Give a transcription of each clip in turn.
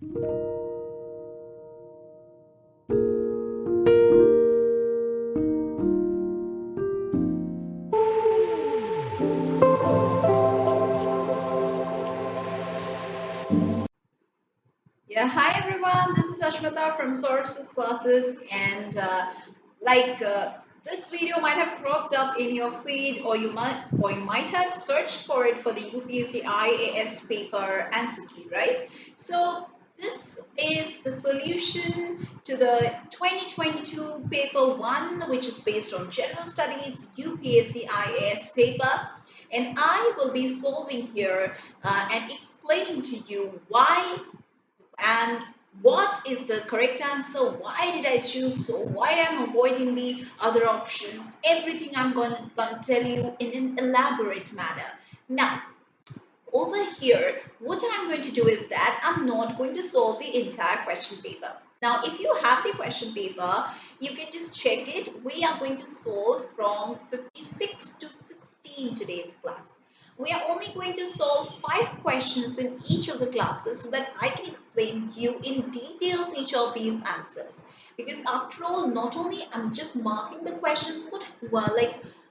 Yeah, hi everyone. This is Ashmita from Sources Classes, and this video might have cropped up in your feed, or you might have searched for it for the UPSC IAS paper answer key, right? So this is the solution to the 2022 paper 1, which is based on General Studies UPSC IAS paper. And I will be solving here and explaining to you why and what is the correct answer, why did I choose so, why I'm avoiding the other options, everything I'm going to tell you in an elaborate manner. Now over here, what I'm going to do is that I'm not going to solve the entire question paper. Now, if you have the question paper, you can just check it. We are going to solve from 56 to 16 today's class. We are only going to solve 5 questions in each of the classes so that I can explain to you in details each of these answers. Because after all, not only I'm just marking the questions, but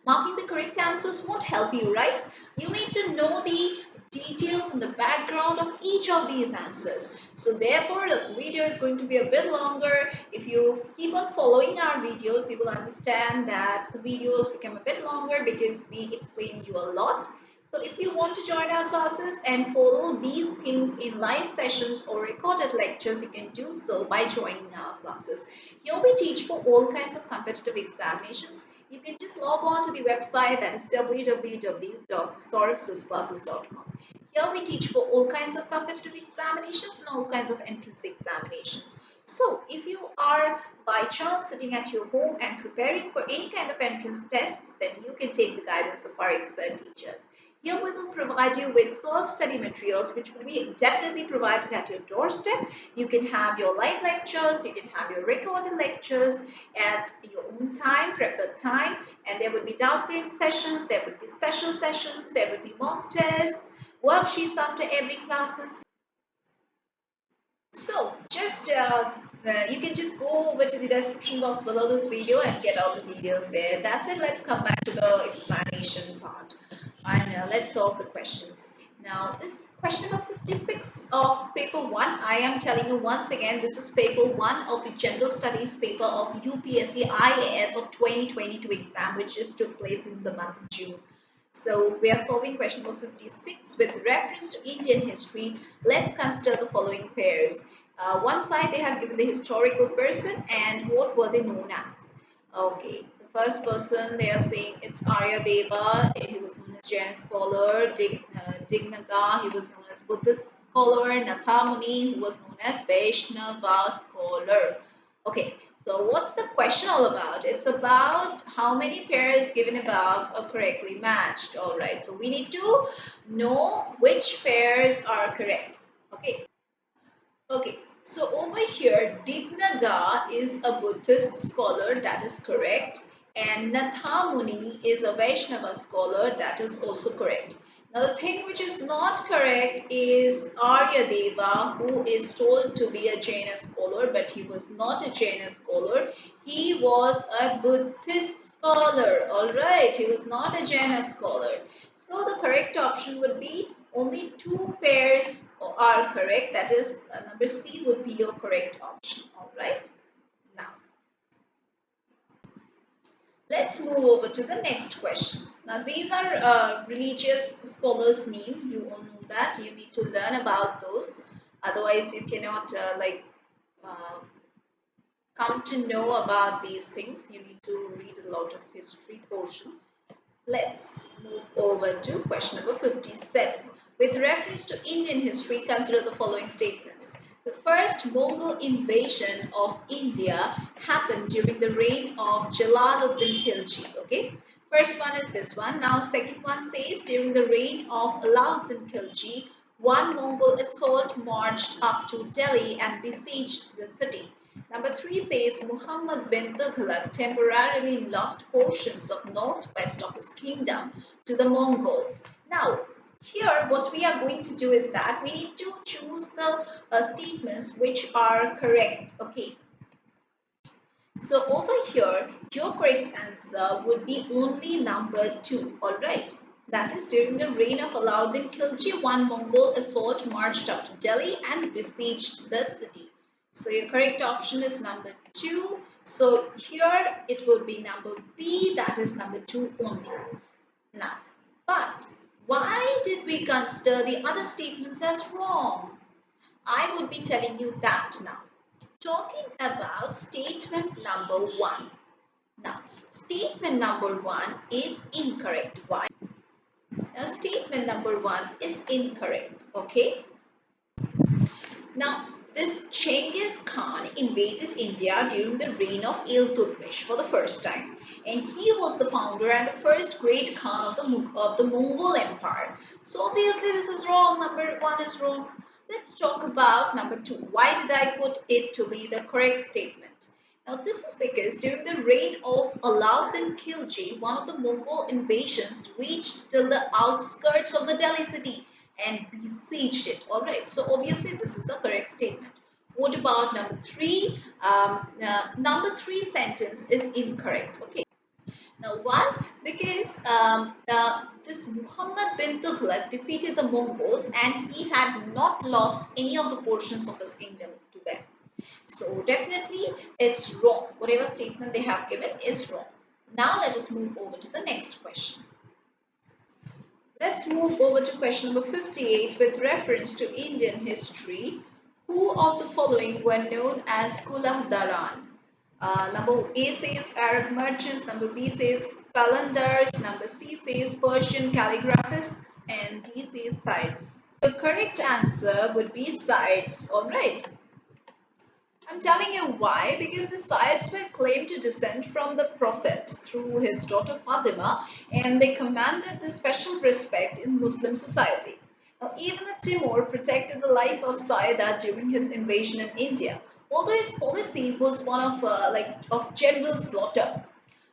marking the correct answers won't help you, right? You need to know the details and the background of each of these answers. So therefore, the video is going to be a bit longer. If you keep on following our videos, you will understand that the videos become a bit longer because we explain you a lot. So if you want to join our classes and follow these things in live sessions or recorded lectures, you can do so by joining our classes. Here we teach for all kinds of competitive examinations. You can just log on to the website, that is www.saurabhsclasses.com. Here we teach for all kinds of competitive examinations and all kinds of entrance examinations. So if you are by chance sitting at your home and preparing for any kind of entrance tests, then you can take the guidance of our expert teachers. Here we will provide you with self-study materials which will be definitely provided at your doorstep. You can have your live lectures, you can have your recorded lectures at your own time, preferred time, and there will be doubt clearing sessions, there will be special sessions, there will be mock tests, worksheets after every classes. So just you can just go over to the description box below this video and get all the details there. That's it. Let's come back to the explanation part and let's solve the questions. Now this question number 56 of paper 1, I am telling you once again, this is paper 1 of the general studies paper of UPSC IAS of 2022 exam, which just took place in the month of June. So we are solving question number 56 with reference to Indian history. Let's consider the following pairs. One side they have given the historical person and what were they known as. Okay, the first person they are saying it's Arya Deva. He was known as Jain scholar. Dignaga, he was known as Buddhist scholar. Nathamuni, who was known as Vaishnava scholar. Okay, so what's the question all about? It's about how many pairs given above are correctly matched. All right, so we need to know which pairs are correct. Okay, okay. So over here, Dignaga is a Buddhist scholar, that is correct. And Nathamuni is a Vaishnava scholar, that is also correct. Now the thing which is not correct is Aryadeva, who is told to be a Jaina scholar, but he was not a Jaina scholar. He was a Buddhist scholar. Alright, he was not a Jaina scholar. So the correct option would be only 2 pairs are correct. That is, number C would be your correct option. Alright, now let's move over to the next question. Now these are religious scholars' name. You all know that. You need to learn about those. Otherwise, you cannot uh, come to know about these things. You need to read a lot of history portion. Let's move over to question number 57. With reference to Indian history, consider the following statements. The first Mongol invasion of India happened during the reign of Jalaluddin Khilji. Okay, first one is this one. Now, second one says during the reign of Alauddin Khilji, one Mongol assault marched up to Delhi and besieged the city. Number 3 says Muhammad bin Tughlaq temporarily lost portions of northwest of his kingdom to the Mongols. Now, Here, what we are going to do is that we need to choose the statements which are correct. Okay. So over here, your correct answer would be only number 2. All right. That is, during the reign of Alauddin Khilji, one Mongol assault marched up to Delhi and besieged the city. So your correct option is number 2. So here it will be number B, that is number 2 only. Now, but why did we consider the other statements as wrong? I would be telling you that now. Talking about statement number 1. Now, statement number 1 is incorrect. Why? Now, statement number 1 is incorrect. Okay. Now, this Genghis Khan invaded India during the reign of Iltutmish for the first time, and he was the founder and the first great Khan of the Mongol Empire. So obviously this is wrong. Number 1 is wrong. Let's talk about number 2. Why did I put it to be the correct statement? Now this is because during the reign of Alauddin Khilji, one of the Mongol invasions reached till the outskirts of the Delhi city and besieged it. All right, so obviously this is the correct statement. What about number 3? Number 3 sentence is incorrect. Okay. Now why? Because this Muhammad bin Tughlaq defeated the Mongols and he had not lost any of the portions of his kingdom to them. So definitely it's wrong. Whatever statement they have given is wrong. Now let us move over to the next question. Let's move over to question number 58 with reference to Indian history. Who of the following were known as Kulahdaran? Number A says Arab merchants, number B says Qalandars, number C says Persian calligraphists, and D says Sides. The correct answer would be Sides. Alright. I'm telling you why, because the Sayyids were claimed to descend from the Prophet through his daughter Fatima, and they commanded the special respect in Muslim society. Now, even Timur protected the life of Sayyida during his invasion in India, although his policy was one of general slaughter.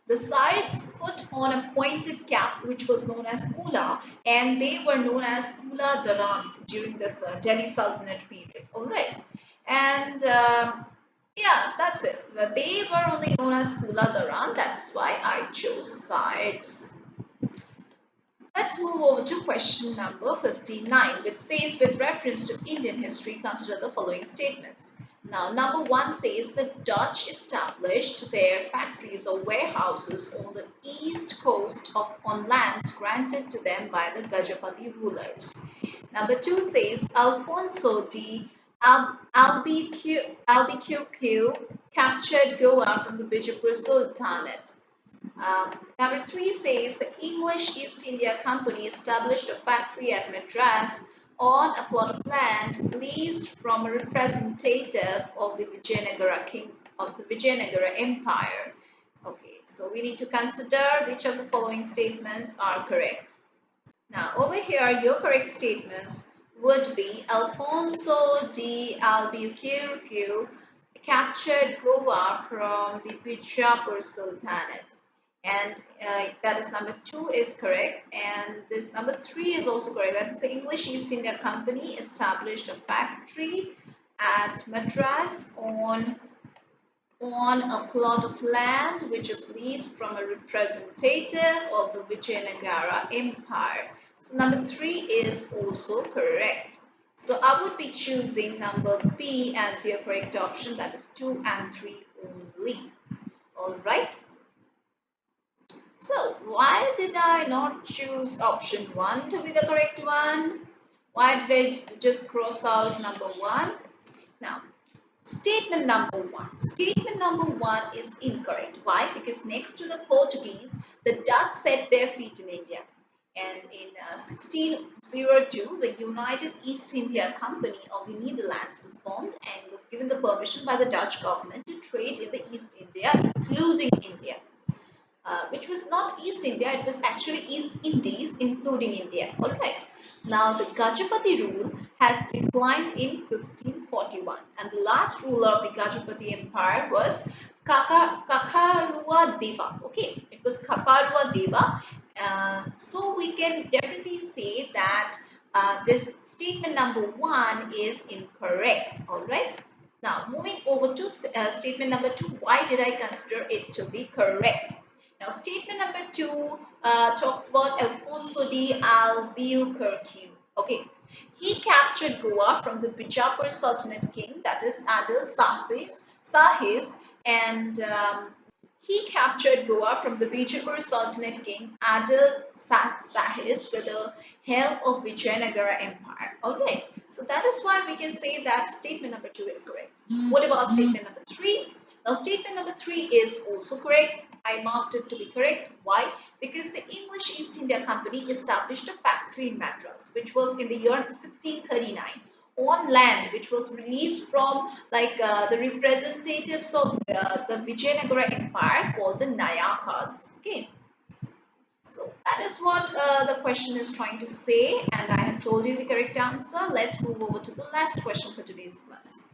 The Sayyids put on a pointed cap which was known as Kula, and they were known as Kula Daran during this Delhi Sultanate period. All right. And yeah, that's it. But they were only known as Kula Daran. That's why I chose sides. Let's move over to question number 59, which says, with reference to Indian history, consider the following statements. Now, number 1 says the Dutch established their factories or warehouses on the east coast on lands granted to them by the Gajapati rulers. Number 2 says Alfonso de Albuquerque captured Goa from the Bijapur Sultanate. Number 3 says the English East India Company established a factory at Madras on a plot of land leased from a representative of the Vijayanagara Empire. Okay, so we need to consider which of the following statements are correct. Now, over here, your correct statements would be Alfonso de Albuquerque captured Goa from the Bijapur Sultanate. And that is number 2 is correct. And this number 3 is also correct. That is the English East India Company established a factory at Madras on a plot of land which is leased from a representative of the Vijayanagara Empire. So number 3 is also correct. So I would be choosing number B as your correct option, that is 2 and 3 only. Alright. So why did I not choose option 1 to be the correct one? Why did I just cross out number 1? Now, statement number 1. Statement number 1 is incorrect. Why? Because next to the Portuguese, the Dutch set their feet in India. And in 1602, the United East India Company of the Netherlands was formed and was given the permission by the Dutch government to trade in the East India, including India. Which was not East India, it was actually East Indies, including India. Alright. Now, the Gajapati rule has declined in 1541, and the last ruler of the Gajapati Empire was Kakarua Deva. Okay, it was Kakarua Deva. So we can definitely say that this statement number 1 is incorrect. All right. Now, moving over to statement number 2, why did I consider it to be correct? Now, statement number 2 talks about Alfonso de Albuquerque. Okay, he captured Goa from the Bijapur Sultanate king, that is Adil Sahis, and he captured Goa from the Bijapur Sultanate king Adil Sahis with the help of Vijayanagara Empire. Alright, so that is why we can say that statement number 2 is correct. What about statement number 3? Now, statement number 3 is also correct. I marked it to be correct. Why? Because the English East India Company established a factory in Madras, which was in the year 1639 on land which was released from the representatives of the Vijayanagara Empire called the Nayakas. Okay. So that is what the question is trying to say, and I have told you the correct answer. Let's move over to the last question for today's class.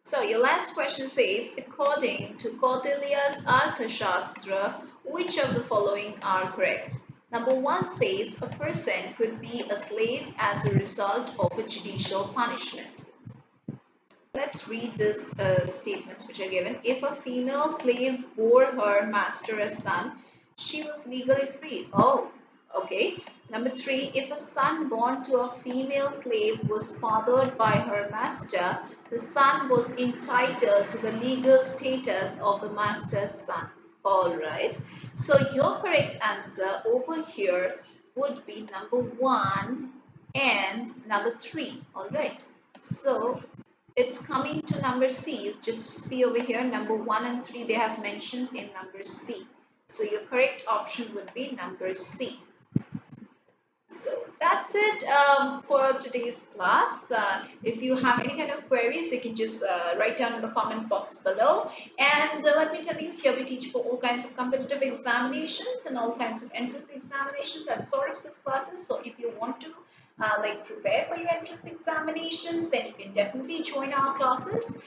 So your last question says, according to Kautilya's Arthashastra, which of the following are correct? Number 1 says a person could be a slave as a result of a judicial punishment. Let's read these statements which are given. If a female slave bore her master a son, she was legally free. Oh, okay. Number 3, if a son born to a female slave was fathered by her master, the son was entitled to the legal status of the master's son. All right. So your correct answer over here would be number 1 and number 3. All right. So it's coming to number C. You just see over here, number 1 and 3 they have mentioned in number C. So your correct option would be number C. So that's it for today's class. If you have any kind of queries, you can just write down in the comment box below. And let me tell you, here we teach for all kinds of competitive examinations and all kinds of entrance examinations and services classes. So if you want to prepare for your entrance examinations, then you can definitely join our classes.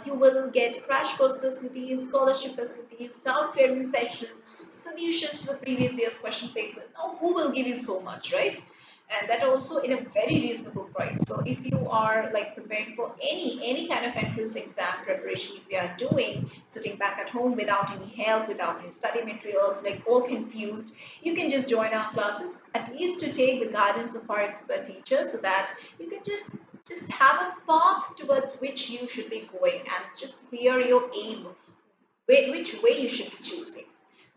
You will get crash course facilities, scholarship facilities, doubt clearing sessions, solutions to the previous year's question paper. Now, who will give you so much, right? And that also in a very reasonable price. So if you are preparing for any kind of entrance exam preparation, if you are doing sitting back at home without any help, without any study materials, all confused, you can just join our classes, at least to take the guidance of our expert teachers, so that you can just have a path towards which you should be going and just clear your aim, which way you should be choosing.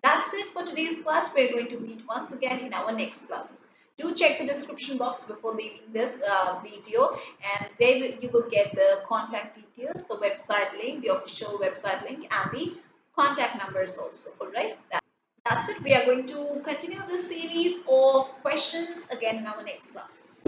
That's it for today's class. We're going to meet once again in our next classes. Do check the description box before leaving this video, and there you will get the contact details, the website link, the official website link, and the contact numbers also. All right. That's it. We are going to continue this series of questions again in our next classes.